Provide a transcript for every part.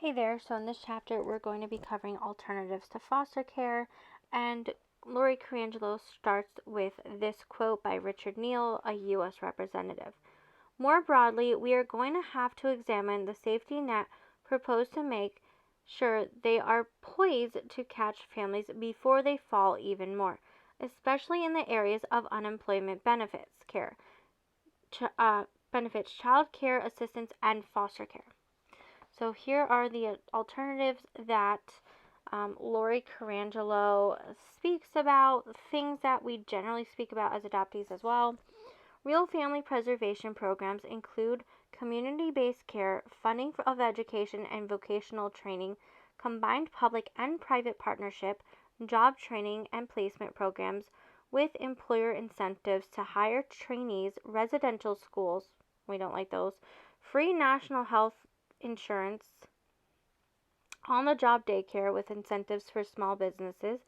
Hey there, so in this chapter we're going to be covering alternatives to foster care, and Lori Carangelo starts with this quote by Richard Neal, a U.S. representative. More broadly, we are going to have to examine the safety net proposed to make sure they are poised to catch families before they fall even more, especially in the areas of unemployment benefits, child care assistance, and foster care. So here are the alternatives that Lori Carangelo speaks about, things that we generally speak about as adoptees as well. Real family preservation programs include community-based care, funding of education and vocational training, combined public and private partnership, job training and placement programs with employer incentives to hire trainees, residential schools, we don't like those, free national health insurance, on-the-job daycare with incentives for small businesses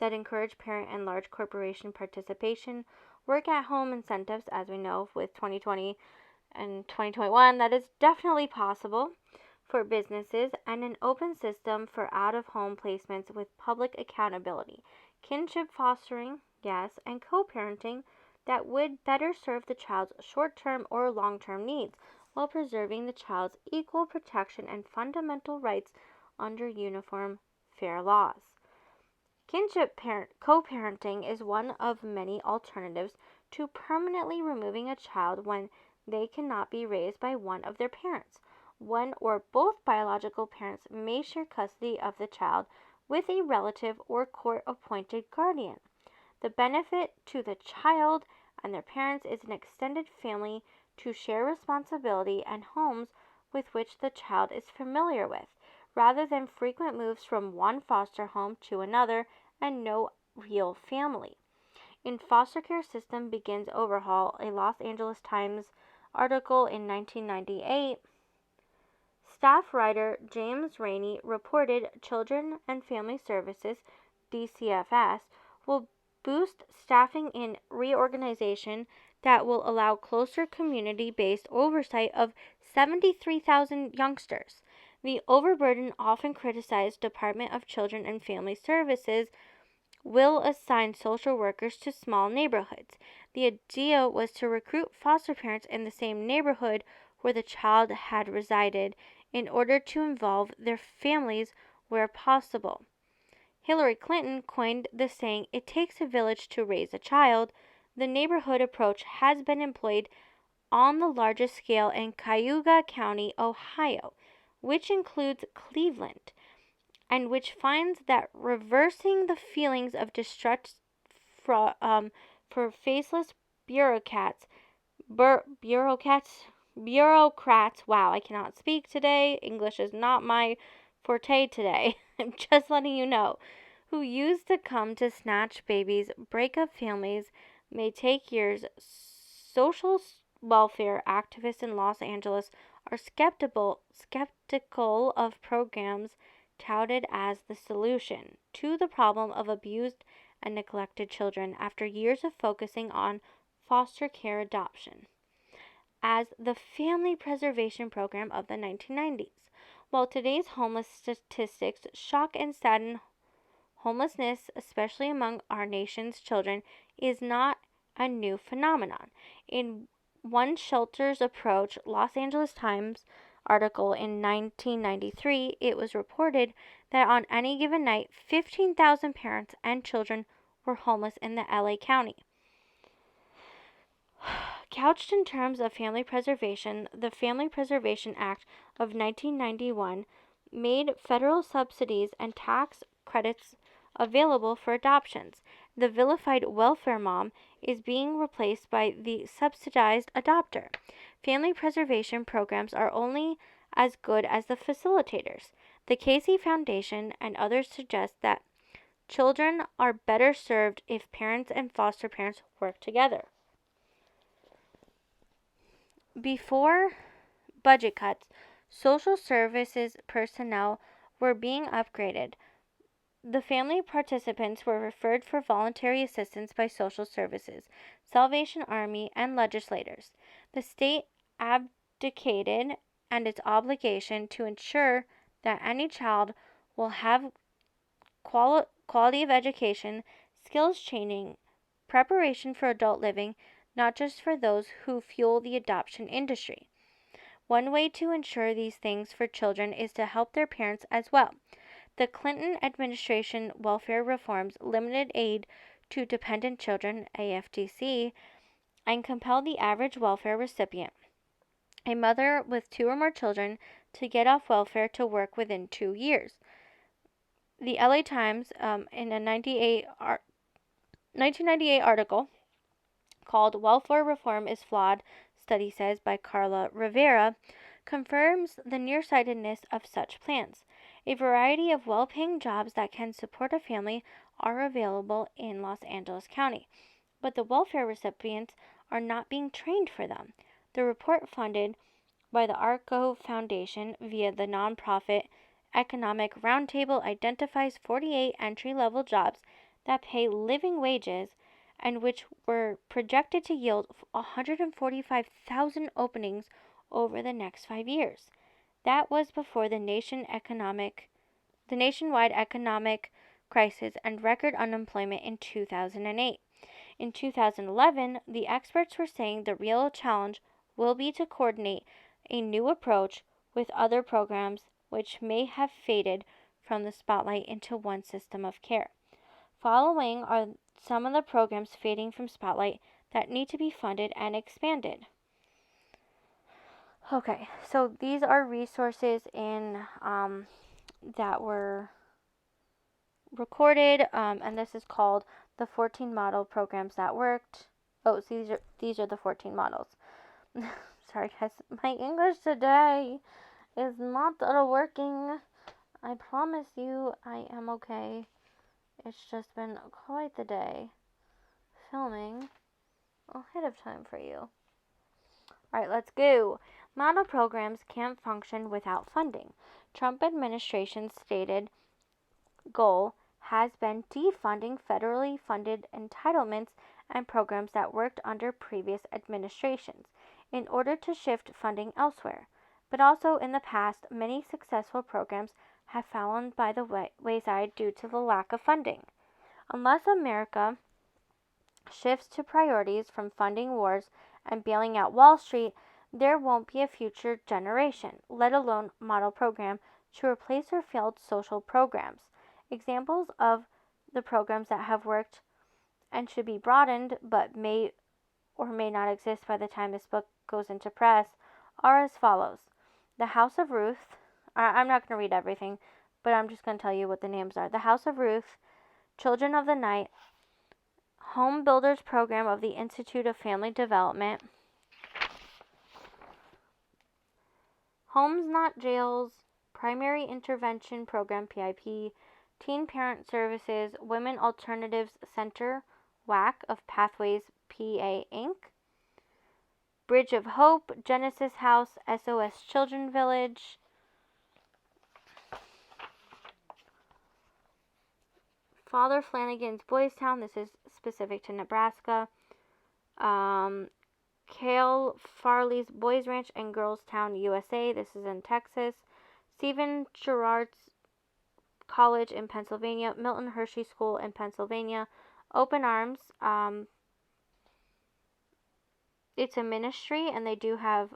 that encourage parent and large corporation participation, work-at-home incentives, as we know with 2020 and 2021, that is definitely possible for businesses, and an open system for out-of-home placements with public accountability, kinship fostering, yes, and co-parenting that would better serve the child's short-term or long-term needs while preserving the child's equal protection and fundamental rights under uniform, fair laws. Kinship co-parenting is one of many alternatives to permanently removing a child when they cannot be raised by one of their parents. One or both biological parents may share custody of the child with a relative or court-appointed guardian. The benefit to the child and their parents is an extended family to share responsibility and homes with which the child is familiar with, rather than frequent moves from one foster home to another and no real family. In Foster Care System Begins Overhaul, a Los Angeles Times article in 1998, staff writer James Rainey reported Children and Family Services, DCFS, will boost staffing in reorganization that will allow closer community-based oversight of 73,000 youngsters. The overburdened, often criticized Department of Children and Family Services will assign social workers to small neighborhoods. The idea was to recruit foster parents in the same neighborhood where the child had resided in order to involve their families where possible. Hillary Clinton coined the saying, "It takes a village to raise a child." The neighborhood approach has been employed on the largest scale in Cayuga County, Ohio, which includes Cleveland, and which finds that reversing the feelings of distrust for faceless bureaucrats, wow, I cannot speak today. English is not my forte today. I'm just letting you know. Who used to come to snatch babies, break up families, may take years. Social welfare activists in Los Angeles are skeptical of programs touted as the solution to the problem of abused and neglected children after years of focusing on foster care adoption as the family preservation program of the 1990s. While today's homeless statistics shock and sadden, homelessness, especially among our nation's children, is not a new phenomenon. In One Shelter's Approach, Los Angeles Times article in 1993, it was reported that on any given night, 15,000 parents and children were homeless in the LA County. Couched in terms of family preservation, the Family Preservation Act of 1991 made federal subsidies and tax credits available for adoptions. The vilified welfare mom is being replaced by the subsidized adopter. Family preservation programs are only as good as the facilitators. The Casey Foundation and others suggest that children are better served if parents and foster parents work together. Before budget cuts, social services personnel were being upgraded. The family participants were referred for voluntary assistance by social services, Salvation Army, and legislators. The state abdicated and its obligation to ensure that any child will have quality of education, skills training, preparation for adult living, not just for those who fuel the adoption industry. One way to ensure these things for children is to help their parents as well. The Clinton administration welfare reforms limited aid to dependent children, AFDC, and compelled the average welfare recipient, a mother with 2 or more children, to get off welfare to work within 2 years. The LA Times, in a 1998 article called Welfare Reform is Flawed, study says, by Carla Rivera, confirms the nearsightedness of such plans. A variety of well-paying jobs that can support a family are available in Los Angeles County, but the welfare recipients are not being trained for them. The report, funded by the ARCO Foundation via the nonprofit Economic Roundtable, identifies 48 entry-level jobs that pay living wages and which were projected to yield 145,000 openings over the next 5 years. That was before the nationwide economic crisis and record unemployment in 2008. In 2011, the experts were saying the real challenge will be to coordinate a new approach with other programs which may have faded from the spotlight into one system of care. Following are some of the programs fading from spotlight that need to be funded and expanded. Okay, so these are resources that were recorded, and this is called the 14 model programs that worked. Oh, so these are the 14 models. Sorry guys, my English today is not working. I promise you I am okay. It's just been quite the day filming ahead of time for you. Alright, let's go. Model programs can't function without funding. Trump administration's stated goal has been defunding federally funded entitlements and programs that worked under previous administrations in order to shift funding elsewhere. But also in the past, many successful programs have fallen by the wayside due to the lack of funding. Unless America shifts to priorities from funding wars and bailing out Wall Street, there won't be a future generation, let alone model program, to replace our failed social programs. Examples of the programs that have worked and should be broadened but may or may not exist by the time this book goes into press are as follows. The House of Ruth. I'm not going to read everything, but I'm just going to tell you what the names are. The House of Ruth, Children of the Night, Home Builders Program of the Institute of Family Development, Homes Not Jails, Primary Intervention Program PIP, Teen Parent Services, Women Alternatives Center, WAC of Pathways PA Inc., Bridge of Hope, Genesis House, SOS Children Village, Father Flanagan's Boys Town, this is specific to Nebraska, Cale Farley's Boys Ranch and Girls Town, USA, this is in Texas, Stephen Girard's College in Pennsylvania, Milton Hershey School in Pennsylvania, Open Arms, it's a ministry and they do have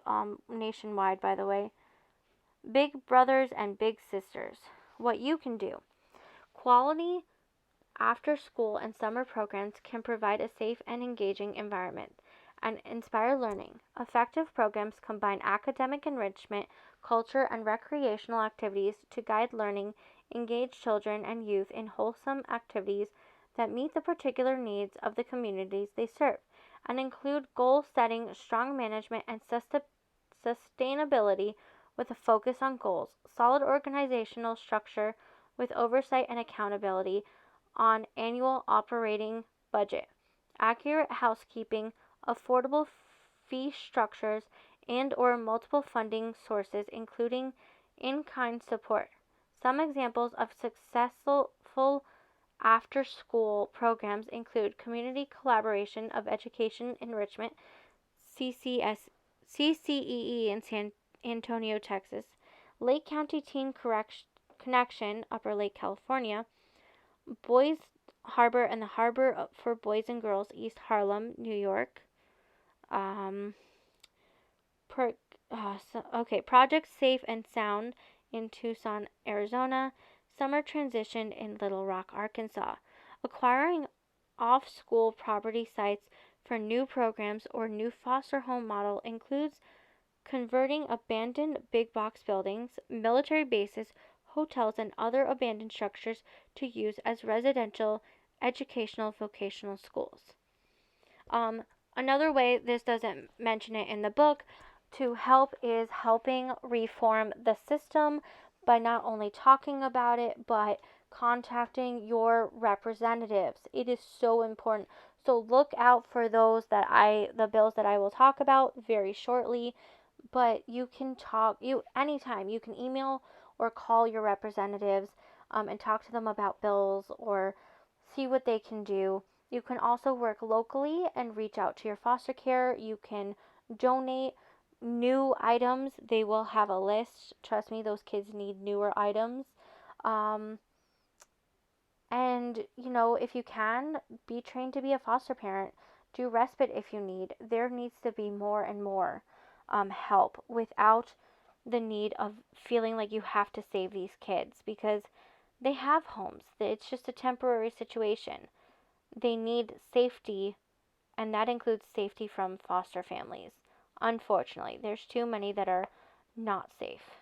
nationwide, by the way. Big Brothers and Big Sisters. What you can do. Quality after school and summer programs can provide a safe and engaging environment and inspire learning. Effective programs combine academic enrichment, culture, and recreational activities to guide learning, engage children and youth in wholesome activities that meet the particular needs of the communities they serve, and include goal setting, strong management, and sustainability with a focus on goals, solid organizational structure with oversight and accountability on annual operating budget, accurate housekeeping, affordable fee structures, and or multiple funding sources including in-kind support. Some examples of successful after-school programs include Community Collaboration of Education Enrichment, CCEE in San Antonio, Texas, Lake County Teen Connection, Upper Lake, California. Boys Harbor and the Harbor for Boys and Girls, East Harlem, New York. Um, per, Project Safe and Sound in Tucson, Arizona. Summer Transition in Little Rock, Arkansas. Acquiring off-school property sites for new programs or new foster home model includes converting abandoned big box buildings, military bases, hotels, and other abandoned structures to use as residential, educational, vocational schools. Another way, this doesn't mention it in the book, to help is helping reform the system by not only talking about it, but contacting your representatives. It is so important. So look out for the bills that I will talk about very shortly, but you can anytime. You can email or call your representatives and talk to them about bills or see what they can do. You can also work locally and reach out to your foster care. You can donate new items. They will have a list. Trust me, those kids need newer items. Um, and, if you can, be trained to be a foster parent. Do respite if you need. There needs to be more and more help without the need of feeling like you have to save these kids because they have homes. It's just a temporary situation. They need safety, and that includes safety from foster families. Unfortunately, there's too many that are not safe.